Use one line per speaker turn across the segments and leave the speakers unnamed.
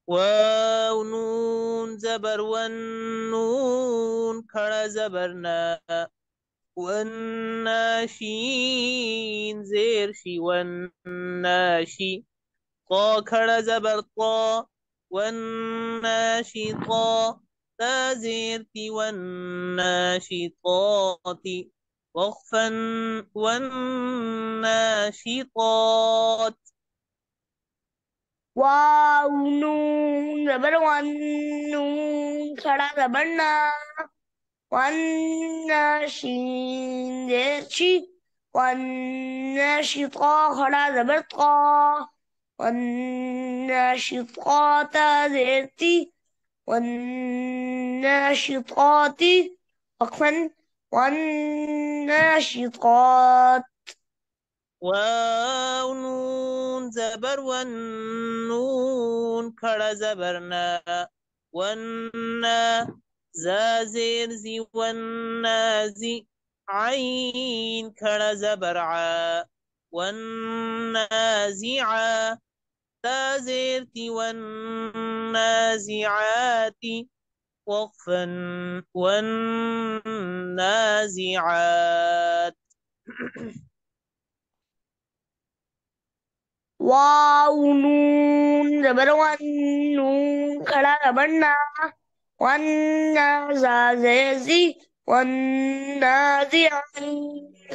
واو نون زبر والنون کھڑا زبر نا والناشين زير شي والناشي قا کھڑا زبر طا والناشطا تا زير تي والناشطات وقفا والناشطات
واو نون زبر ون نون کھڑا زبر نا والناشين زير شي والناشطا کھڑا زبر طا والناشطات زير تي والناشطات وقفا والناشطات
واو نون زبر والنون کھڑا زبرنا والنا زازر زي والنازي عين کھڑا زبر ع والنازعا تازرتي والنازعات وقفا والنازعات
واو نون زبر ون نون کھڑا زبر نا والنازازي والنازعات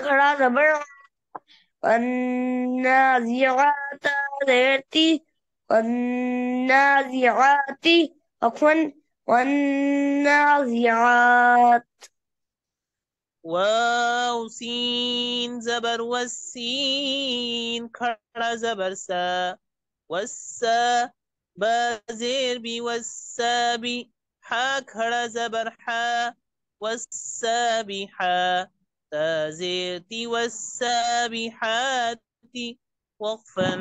کھڑا زبر والنازعات زيرتي والنازعات عفوا والنازعات
واو سين زبر والسين کھڑا زبر سا والسا بازير بي والسابي حا کھڑا زبر حا والسابحا تازيرتي والسابحات وقفا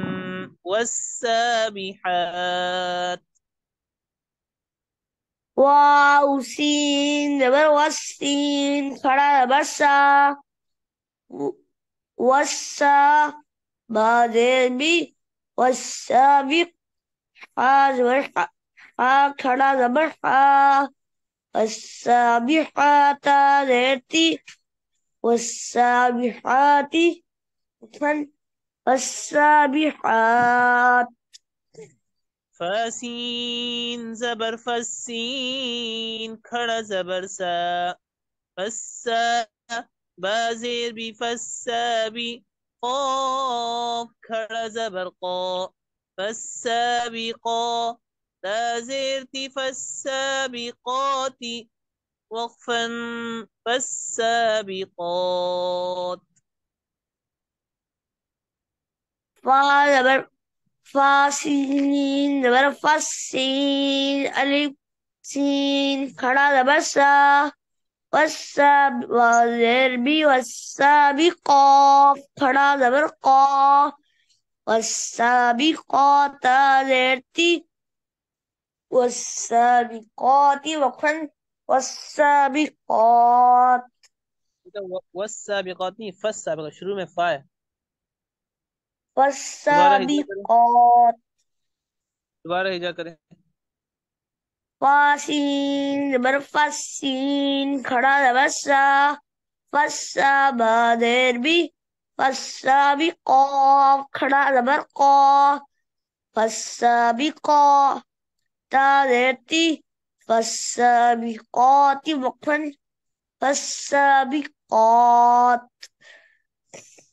والسابحات
واو سين زبر والسين کھڑا زبر سا والسا بازير بي والسابق حا زبر حا کھڑا زبر حا والسابحات زيرتي والسابحات والسابحات
فاسين زبر فسين کھڑا زبر سا فسا بازير بي فسابي قاف کھڑا زبر قا فالسابقا تازرتي فالسابقات وقفا فالسابقات
فا زبر فاسين زبر فاسين ألف سين کھڑا زبر سا والسابق والسابقات کھڑا زبر قا والسابقات زيرتي والسابقات وقفا والسابقات
والسابقات نہیں فالسابقات شروع میں فا ہے
والسابقات
دوبارہ ہجا کریں
فاسين زبر فاسين کھڑا زبر سا فسا بادر بی فالسابقات کھڑا زبر قا فالسابقات تازرتی فالسابقات وقفا فالسابقات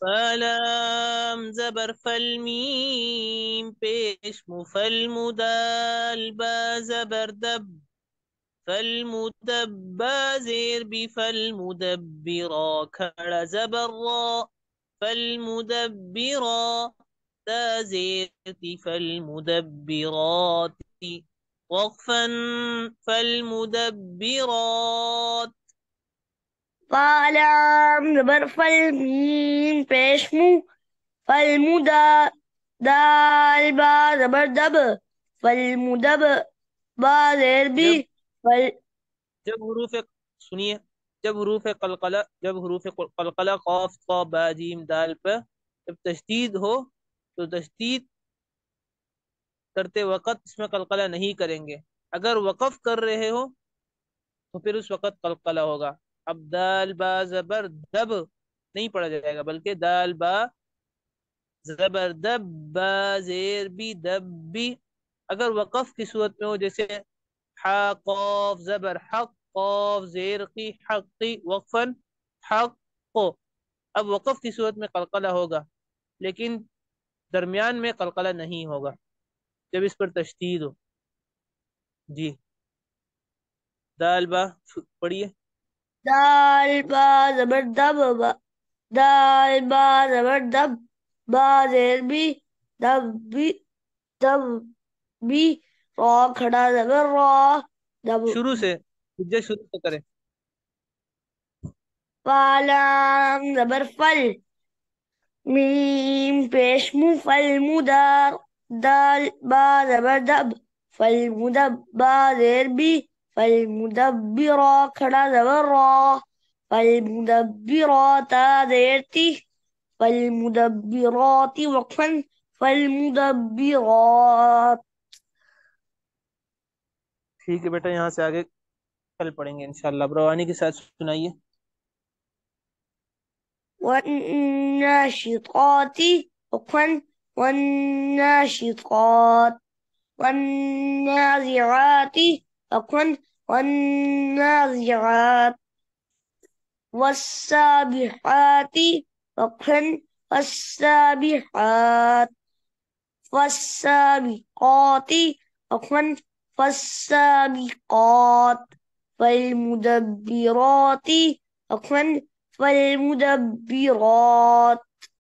فلام زبر فالمیم پیش مفلمدال با زبر دب فالمدبا زیر بی فالمدبرا کھڑا زبر را فالمدبرا تازيرتي فالمدبرات وقفا فالمدبرات
فلام زبر فالمیم پیشمو فالمدا دال با زبر دب فالمدب با زیر بی
جب جب حروف سنیے جب حروف قلقلہ قاف طا با جیم دال پہ جب تشدید ہو تو تشدید کرتے وقت اس میں قلقلہ نہیں کریں گے. اگر وقف کر رہے ہو تو پھر اس وقت قلقلہ ہوگا. اب دال با زبر دب نہیں پڑھا جائے گا، بلکہ دال با زبر دب با زیر بھی دب بھی. اگر وقف کی صورت میں ہو، جیسے حا قاف زبر حق قاف زیر کی حقی وقفن حق کو. اب وقف کی صورت میں قلقلہ ہوگا، لیکن درمیان میں قلقلہ نہیں ہوگا جب اس پر تشدید ہو. جی دال با پڑھیے.
دال با زبر دب با دال با زبر دب با زیر بھی دب بھی دب بھی را کھڑا زبر را دب
شروع سے حجت شروع سے کریں.
فالام زبر فل میم پیش مو فل مدار دال با زبر دب فل مدب با زیر بھی فل مدبرا کھڑا زبر را فل مدبرات زیر تی فل مدبرات وقفا فل مدبرات.
ٹھیک ہے بیٹا، یہاں سے آگے کل پڑھیں گے انشاءاللہ. اب روانی کے ساتھ سنائیے.
والناشطات وقفا والناشطات والنازعات وقفا والنازعات والسابحات وقفا والسابحات والسابقات وقفا فالسابقات فالمدبرات وقفا فالمدبرات.